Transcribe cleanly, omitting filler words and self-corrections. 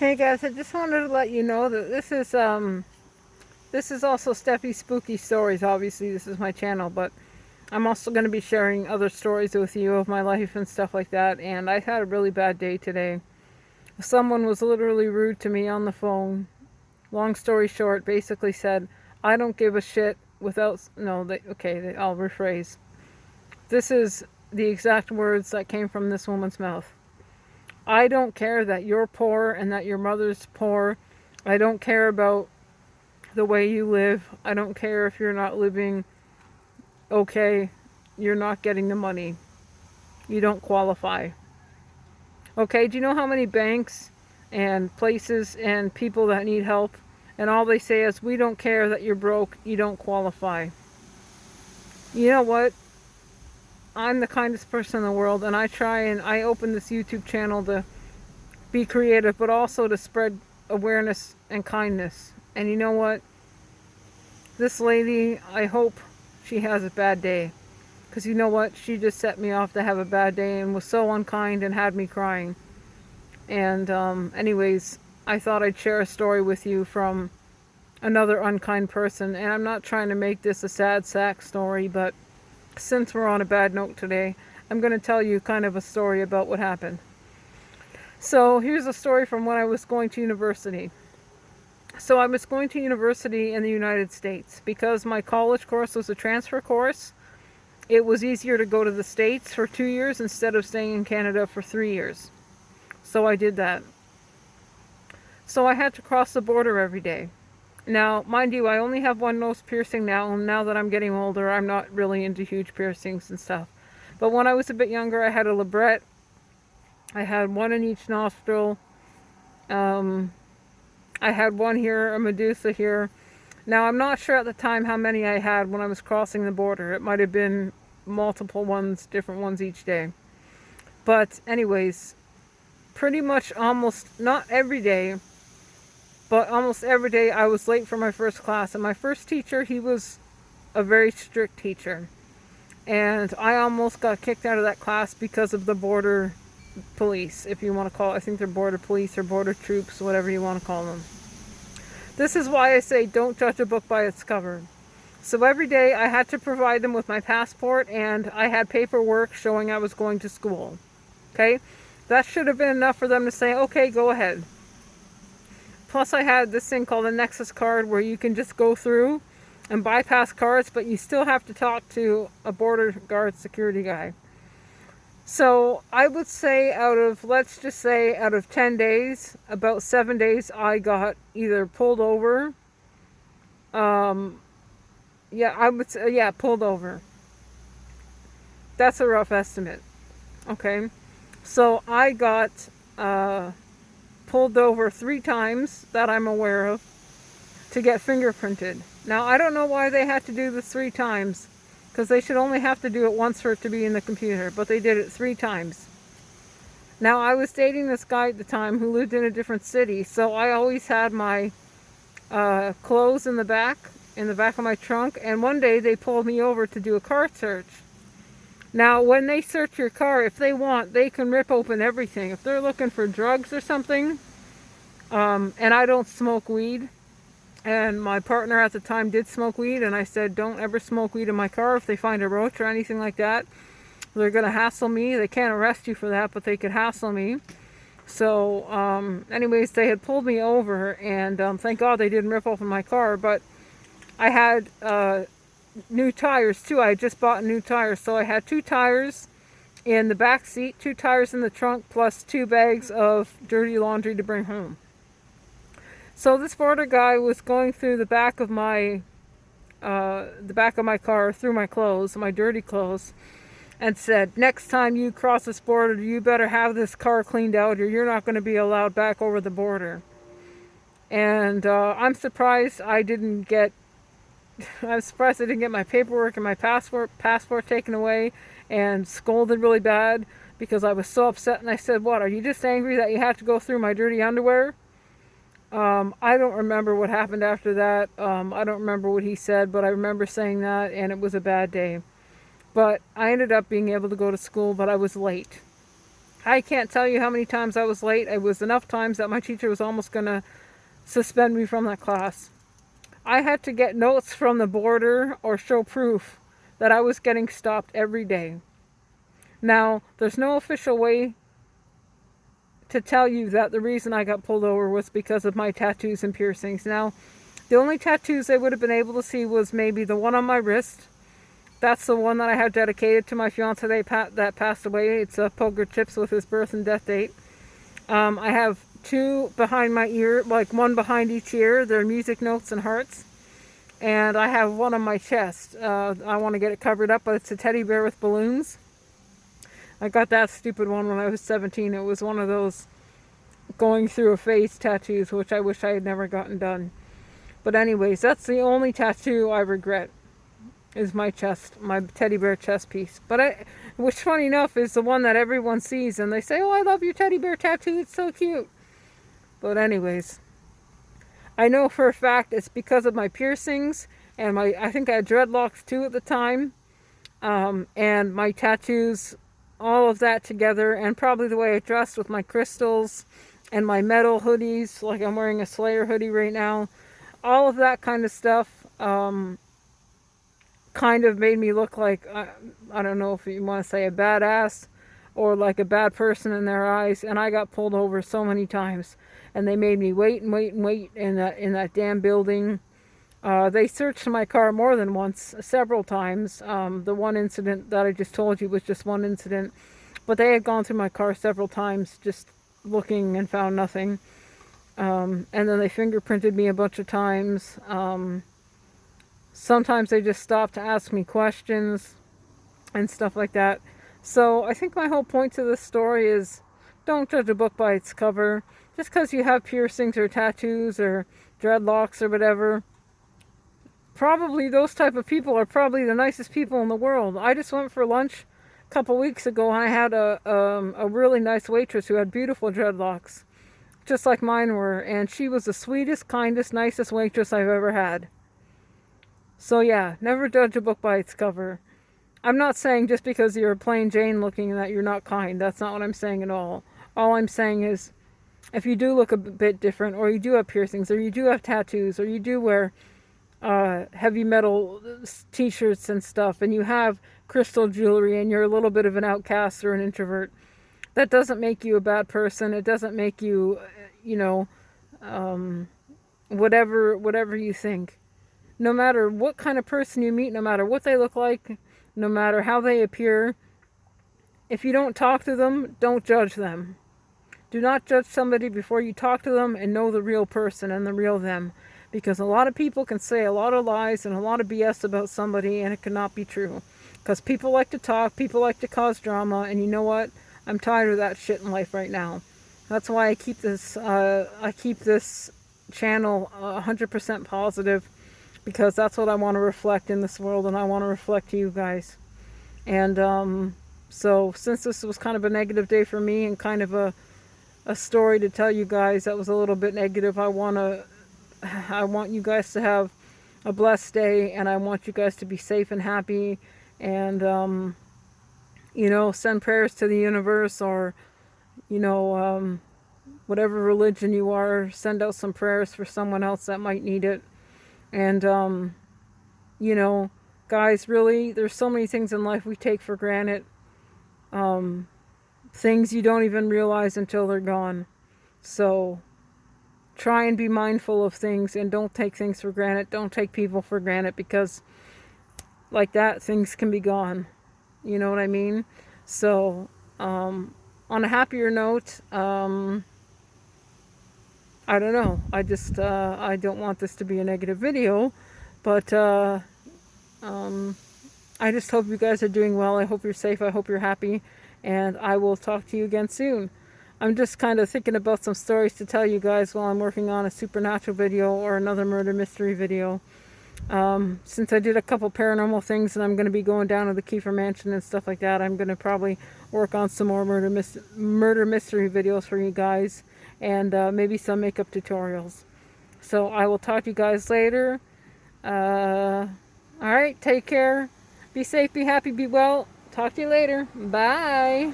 Hey guys, I just wanted to let you know that this is also Steffi's Spooky Stories. Obviously, this is my channel, but I'm also going to be sharing other stories with you of my life and stuff like that. And I had a really bad day today. Someone was literally rude to me on the phone. Long story short, basically said, "I don't give a shit." Without no, I'll rephrase. This is the exact words that came from this woman's mouth. I don't care that you're poor and that your mother's poor. I don't care about the way you live. I don't care if you're not living okay. You're not getting the money. You don't qualify. Okay, do you know how many banks and places and people that need help and all they say is, "We don't care that you're broke, you don't qualify." You know what? I'm the kindest person in the world, and I open this YouTube channel to be creative, but also to spread awareness and kindness. And you know what? This lady, I hope she has a bad day. Because you know what? She just set me off to have a bad day and was so unkind and had me crying. And, anyways, I thought I'd share a story with you from another unkind person. And I'm not trying to make this a sad sack story, but since we're on a bad note today, I'm going to tell you kind of a story about what happened. So here's a story from when I was going to university. So I was going to university in the United States because my college course was a transfer course. It was easier to go to the States for 2 years instead of staying in Canada for 3 years. So I did that. So I had to cross the border every day. Now, mind you, I only have one nose piercing now, and now that I'm getting older, I'm not really into huge piercings and stuff. But when I was a bit younger, I had a labret. I had one in each nostril. I had one here, a Medusa here. Now, I'm not sure at the time how many I had when I was crossing the border. It might have been multiple ones, different ones each day. But anyways, pretty much almost, not every day, but almost every day I was late for my first class. And my first teacher, he was a very strict teacher. And I almost got kicked out of that class because of the border police, if you want to call it. I think they're border police or border troops, whatever you want to call them. This is why I say don't judge a book by its cover. So every day I had to provide them with my passport, and I had paperwork showing I was going to school. Okay? That should have been enough for them to say, okay, go ahead. Plus I had this thing called a Nexus card where you can just go through and bypass cards, but you still have to talk to a border guard security guy. So I would say let's just say out of 10 days, about 7 days I got either pulled over. I would say, yeah, pulled over. That's a rough estimate. Okay. So I got pulled over 3 times that I'm aware of to get fingerprinted. Now, I don't know why they had to do this 3 times, because they should only have to do it once for it to be in the computer, but they did it 3 times. Now, I was dating this guy at the time who lived in a different city, so I always had my clothes in the back of my trunk, and one day they pulled me over to do a car search. Now, when they search your car, if they want, they can rip open everything. If they're looking for drugs or something, and I don't smoke weed, and my partner at the time did smoke weed, and I said, don't ever smoke weed in my car. If they find a roach or anything like that, they're going to hassle me. They can't arrest you for that, but they could hassle me. So, anyways, they had pulled me over, and thank God they didn't rip open my car, but I had new tires too. I had just bought new tires, so I had 2 tires in the back seat, 2 tires in the trunk, plus 2 bags of dirty laundry to bring home. So this border guy was going through the back of my car, through my clothes, my dirty clothes, and said, next time you cross this border, you better have this car cleaned out or you're not going to be allowed back over the border. And I'm surprised I didn't get my paperwork and my passport taken away, and scolded really bad because I was so upset. And I said, what, are you just angry that you have to go through my dirty underwear? I don't remember what happened after that. I don't remember what he said, but I remember saying that, and it was a bad day. But I ended up being able to go to school, but I was late. I can't tell you how many times I was late. It was enough times that my teacher was almost going to suspend me from that class. I had to get notes from the boarder or show proof that I was getting stopped every day. Now, there's no official way to tell you that the reason I got pulled over was because of my tattoos and piercings. Now, the only tattoos they would have been able to see was maybe the one on my wrist. That's the one that I have dedicated to my fiance that passed away. It's poker chips with his birth and death date. I have two behind my ear, like one behind each ear. They're music notes and hearts. And I have one on my chest. I want to get it covered up, but it's a teddy bear with balloons. I got that stupid one when I was 17. It was one of those going through a phase tattoos, which I wish I had never gotten done. But anyways, that's the only tattoo I regret, is my chest, my teddy bear chest piece. But which funny enough is the one that everyone sees and they say, "Oh, I love your teddy bear tattoo, it's so cute." But anyways, I know for a fact it's because of my piercings and I think I had dreadlocks too at the time, and my tattoos, all of that together, and probably the way I dressed with my crystals and my metal hoodies, like I'm wearing a Slayer hoodie right now. All of that kind of stuff kind of made me look like, I don't know if you want to say a badass or like a bad person in their eyes. And I got pulled over so many times. And they made me wait and wait and wait in that damn building. They searched my car more than once, several times. The one incident that I just told you was just one incident. But they had gone through my car several times just looking and found nothing. And then they fingerprinted me a bunch of times. Sometimes they just stopped to ask me questions and stuff like that. So I think my whole point to this story is, don't judge a book by its cover. Just because you have piercings or tattoos or dreadlocks or whatever, probably those type of people are probably the nicest people in the world. I just went for lunch a couple weeks ago and I had a really nice waitress who had beautiful dreadlocks, just like mine were, and she was the sweetest, kindest, nicest waitress I've ever had. So yeah, never judge a book by its cover. I'm not saying just because you're plain Jane looking that you're not kind. That's not what I'm saying at all. All I'm saying is, if you do look a bit different, or you do have piercings, or you do have tattoos, or you do wear heavy metal t-shirts and stuff, and you have crystal jewelry, and you're a little bit of an outcast or an introvert, that doesn't make you a bad person. It doesn't make you, whatever you think. No matter what kind of person you meet, no matter what they look like, no matter how they appear, if you don't talk to them, don't judge them. Do not judge somebody before you talk to them and know the real person and the real them. Because a lot of people can say a lot of lies and a lot of BS about somebody, and it cannot be true. Because people like to talk, people like to cause drama, and you know what? I'm tired of that shit in life right now. That's why I keep this channel 100% positive, because that's what I want to reflect in this world, and I want to reflect to you guys. And so since this was kind of a negative day for me and kind of a story to tell you guys that was a little bit negative, I want you guys to have a blessed day, and I want you guys to be safe and happy, and send prayers to the universe, or whatever religion you are, send out some prayers for someone else that might need it. And guys, really, there's so many things in life we take for granted. Things you don't even realize until they're gone. So try and be mindful of things, and don't take things for granted. Don't take people for granted, because like that, things can be gone. You know what I mean? So on a happier note, I don't know. I just I don't want this to be a negative video, but I just hope you guys are doing well. I hope you're safe. I hope you're happy. And I will talk to you again soon. I'm just kind of thinking about some stories to tell you guys while I'm working on a supernatural video or another murder mystery video. Since I did a couple paranormal things and I'm going to be going down to the Kiefer Mansion and stuff like that, I'm going to probably work on some more murder mystery videos for you guys, and maybe some makeup tutorials. So I will talk to you guys later. Alright, take care. Be safe, be happy, be well. Talk to you later. Bye.